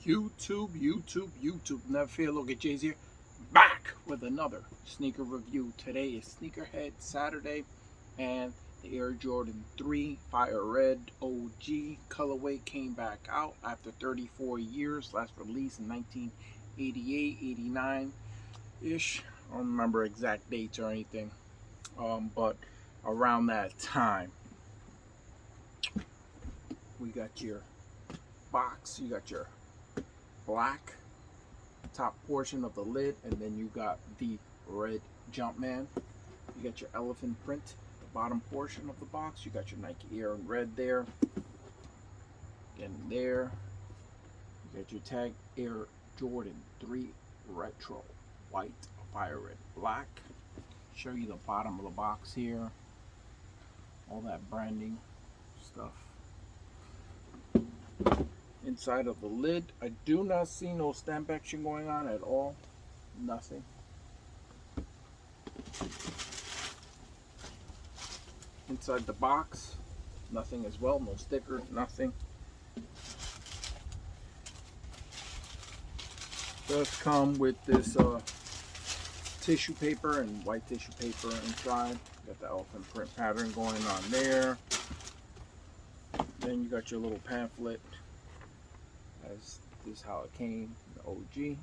YouTube. Never fear, look at Jay's here. Back with another sneaker review. Today is Sneakerhead Saturday, and the Air Jordan 3 Fire Red OG colorway came back out after 34 years. Last release in 1988, 89-ish. I don't remember exact dates or anything, but around that time. We got your box, you got your black top portion of the lid, and then you got the red Jumpman. You got your elephant print, the bottom portion of the box. You got your Nike Air in red there. Again there. You got your tag Air Jordan 3 Retro white, fire red, black. Show you the bottom of the box here. All that branding stuff. Inside of the lid, I do not see no stamp action going on at all. Nothing. Inside the box, nothing as well. No sticker, nothing. Does come with this tissue paper and white tissue paper inside. Got the elephant print pattern going on there. Then you got your little pamphlet. As this is how it came, the OG. There you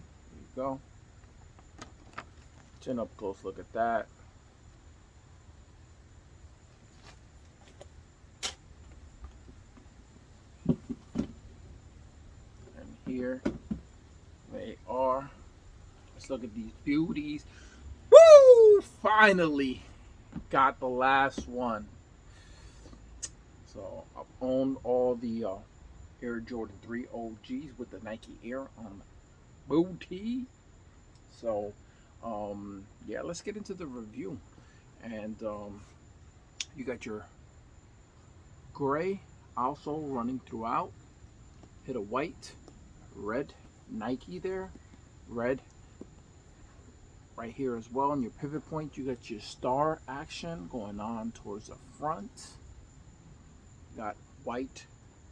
go. Chin up close look at that. And here they are. Let's look at these beauties. Woo! Finally got the last one. So I've owned all the Air Jordan 3 OGs with the Nike Air on the booty. So yeah, let's get into the review. And you got your gray also running throughout. Hit a white, red Nike there, red right here as well. On your pivot point, you got your star action going on towards the front. Got white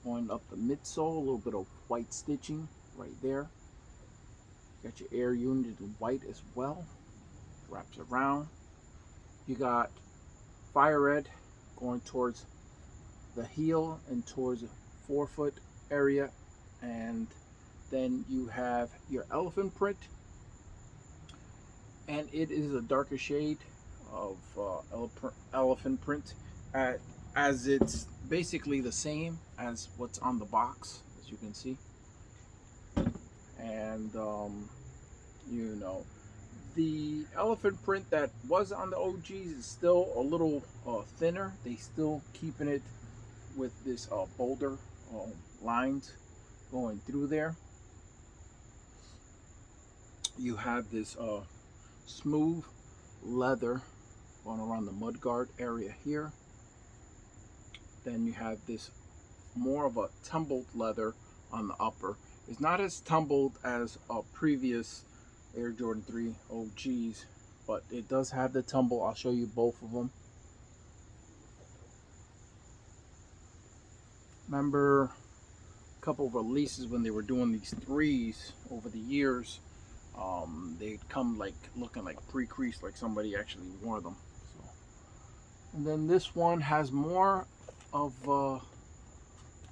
going up the midsole, a little bit of white stitching right there. Got your Air unit in white as well, wraps around. You got fire red going towards the heel and towards the forefoot area, and then you have your elephant print, and it is a darker shade of elephant print, as it's basically the same as what's on the box, as you can see. And you know, the elephant print that was on the OGs is still a little thinner. They still keeping it with this bolder lines going through there. You have this smooth leather going around the mudguard area here. Then you have this more of a tumbled leather on the upper. It's not as tumbled as previous Air Jordan 3 OGs, but it does have the tumble. I'll show you both of them. Remember a couple of releases when they were doing these threes over the years, they'd come like looking like pre-creased, like somebody actually wore them. So, and then this one has more of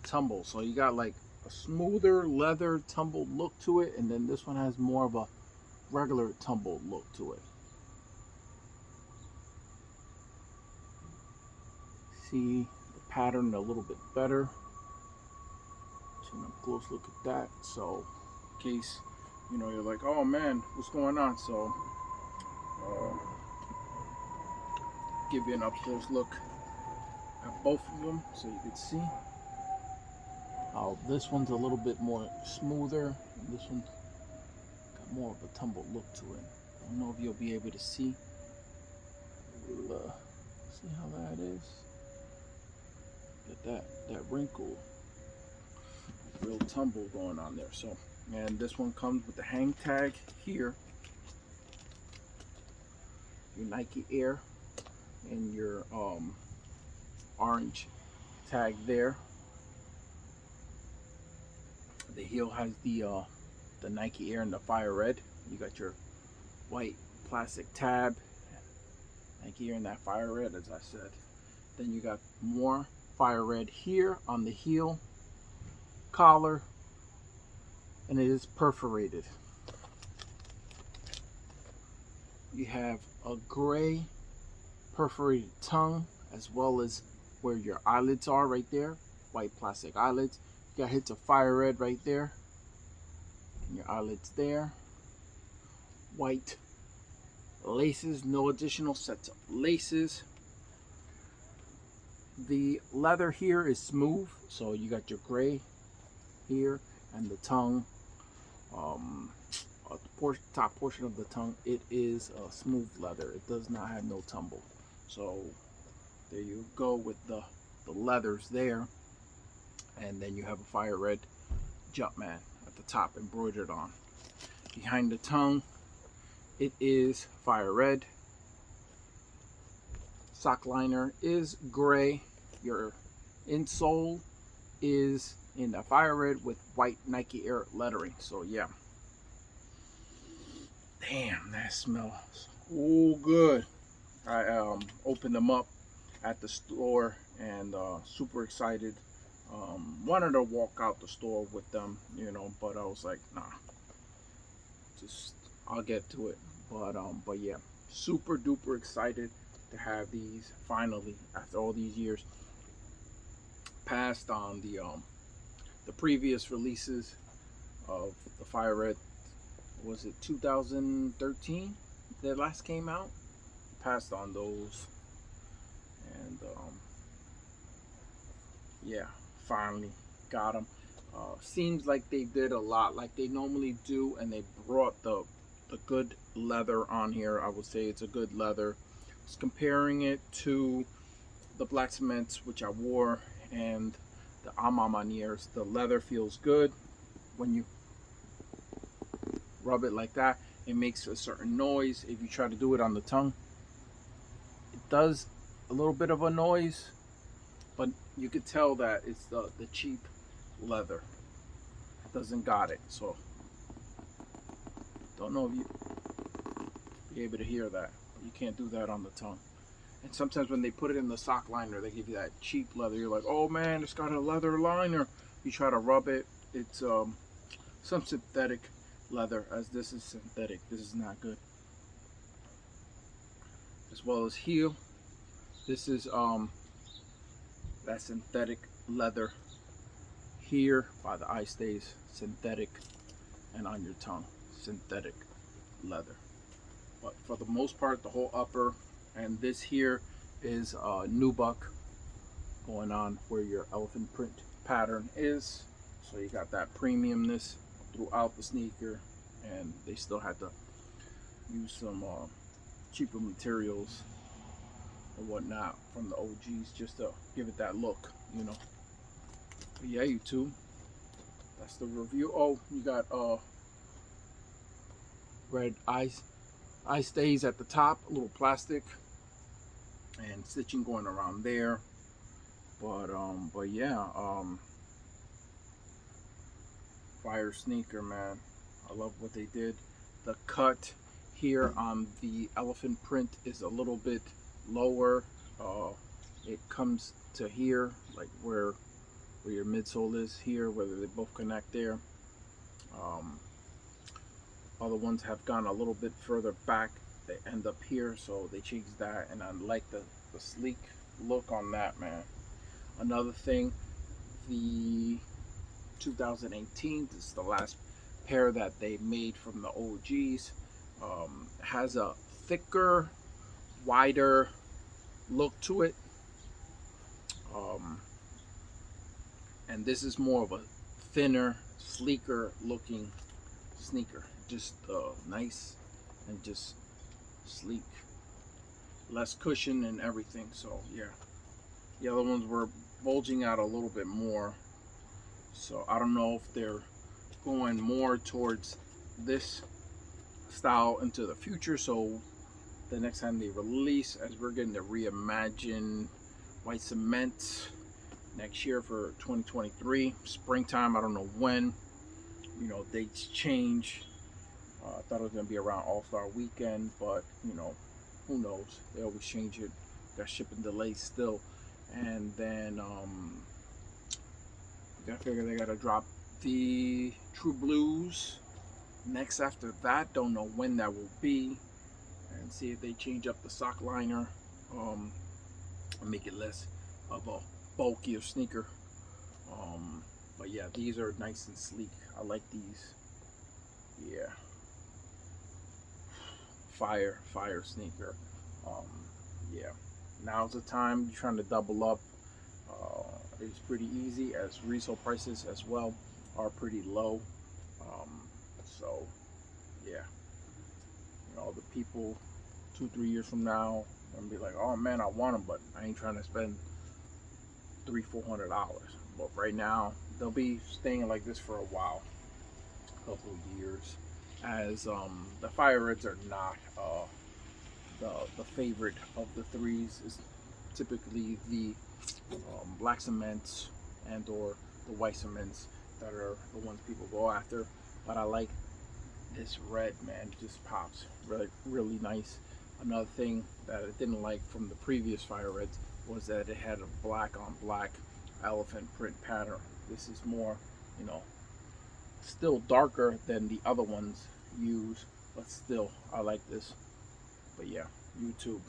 tumble, so you got like a smoother leather tumbled look to it, and then this one has more of a regular tumbled look to it. See the pattern a little bit better. Taking a close look at that, so in case you know you're like, oh man, what's going on? So give you an up close look at both of them so you can see how this one's a little bit more smoother and this one's got more of a tumbled look to it. I don't know if you'll be able to see. See how that is? Get that wrinkle, real tumble going on there. So, and this one comes with the hang tag here, your Nike Air, and your orange tag there. The heel has the Nike Air and the fire red. You got your white plastic tab, Nike Air and that fire red, as I said. Then you got more fire red here on the heel collar, and it is perforated. You have a gray perforated tongue, as well as where your eyelids are right there, white plastic eyelids. You got hits of fire red right there, and your eyelids there. White laces, no additional sets of laces. The leather here is smooth, so you got your gray here, and the tongue, the top portion of the tongue, it is a smooth leather. It does not have no tumble. So there you go with the leathers there, and then you have a fire red Jumpman at the top embroidered on. Behind the tongue, it is fire red. Sock liner is gray. Your insole is in the fire red with white Nike Air lettering. So yeah. Damn, that smells so good. I opened them up at the store and super excited. Wanted to walk out the store with them, you know, but I was like, nah, just I'll get to it. But yeah, super duper excited to have these finally after all these years. Passed on the previous releases of the fire red. Was it 2013 that last came out? Passed on those, and yeah, finally got them. Seems like they did a lot like they normally do, and they brought the good leather on here. I would say it's a good leather. I was comparing it to the black cements which I wore and the Amamaniers. The leather feels good when you rub it like that. It makes a certain noise. If you try to do it on the tongue, it does a little bit of a noise, but you could tell that it's the cheap leather. It doesn't got it. So don't know if you be able to hear that. You can't do that on the tongue. And sometimes when they put it in the sock liner, they give you that cheap leather. You're like, oh man, it's got a leather liner. You try to rub it, it's some synthetic leather, as this is synthetic. This is not good. As well as heel, this is that synthetic leather here by the eye stays, synthetic, and on your tongue, synthetic leather. But for the most part, the whole upper and this here is nubuck going on where your elephant print pattern is. So you got that premiumness throughout the sneaker, and they still had to use some cheaper materials or whatnot from the OGs just to give it that look, you know. But yeah, YouTube, that's the review. Oh, you got red eye stays at the top, a little plastic, and stitching going around there. But yeah, fire sneaker, man. I love what they did. The cut here on the elephant print is a little bit lower. It comes to here, like where your midsole is here, whether they both connect there. Other ones have gone a little bit further back. They end up here, so they changed that, and I like the sleek look on that, man. Another thing, the 2018, this is the last pair that they made from the OGs, has a thicker, wider look to it, and this is more of a thinner, sleeker looking sneaker. Just nice and just sleek, less cushion and everything. So yeah, the other ones were bulging out a little bit more, so I don't know if they're going more towards this style into the future, so the next time they release, as we're getting to reimagine white cement next year for 2023 springtime, I don't know when, you know, dates change. I thought it was gonna be around All-Star Weekend, but you know, who knows? They always change it. Got shipping delays still, and then I figure they gotta drop the True Blues next after that. Don't know when that will be, and see if they change up the sock liner, and make it less of a bulkier sneaker. But yeah, these are nice and sleek. I like these. Yeah, fire sneaker. Um, yeah, now's the time. You're trying to double up. It's pretty easy, as resale prices as well are pretty low. Um, so yeah, you know, the people 2 3 years from now and be like, oh man, I want them, but I ain't trying to spend $300 400. But right now they'll be staying like this for a while, a couple of years, as the fire reds are not the favorite of the threes. Is typically the black cements and or the white cements that are the ones people go after. But I like this red, man. It just pops really nice. Another thing that I didn't like from the previous fire reds was that it had a black on black elephant print pattern. This is more, you know, still darker than the other ones use, but still I like this. But yeah, YouTube,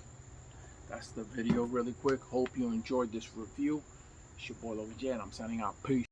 that's the video really quick. Hope you enjoyed this review. It's your boy Logan J, and I'm signing out. Peace.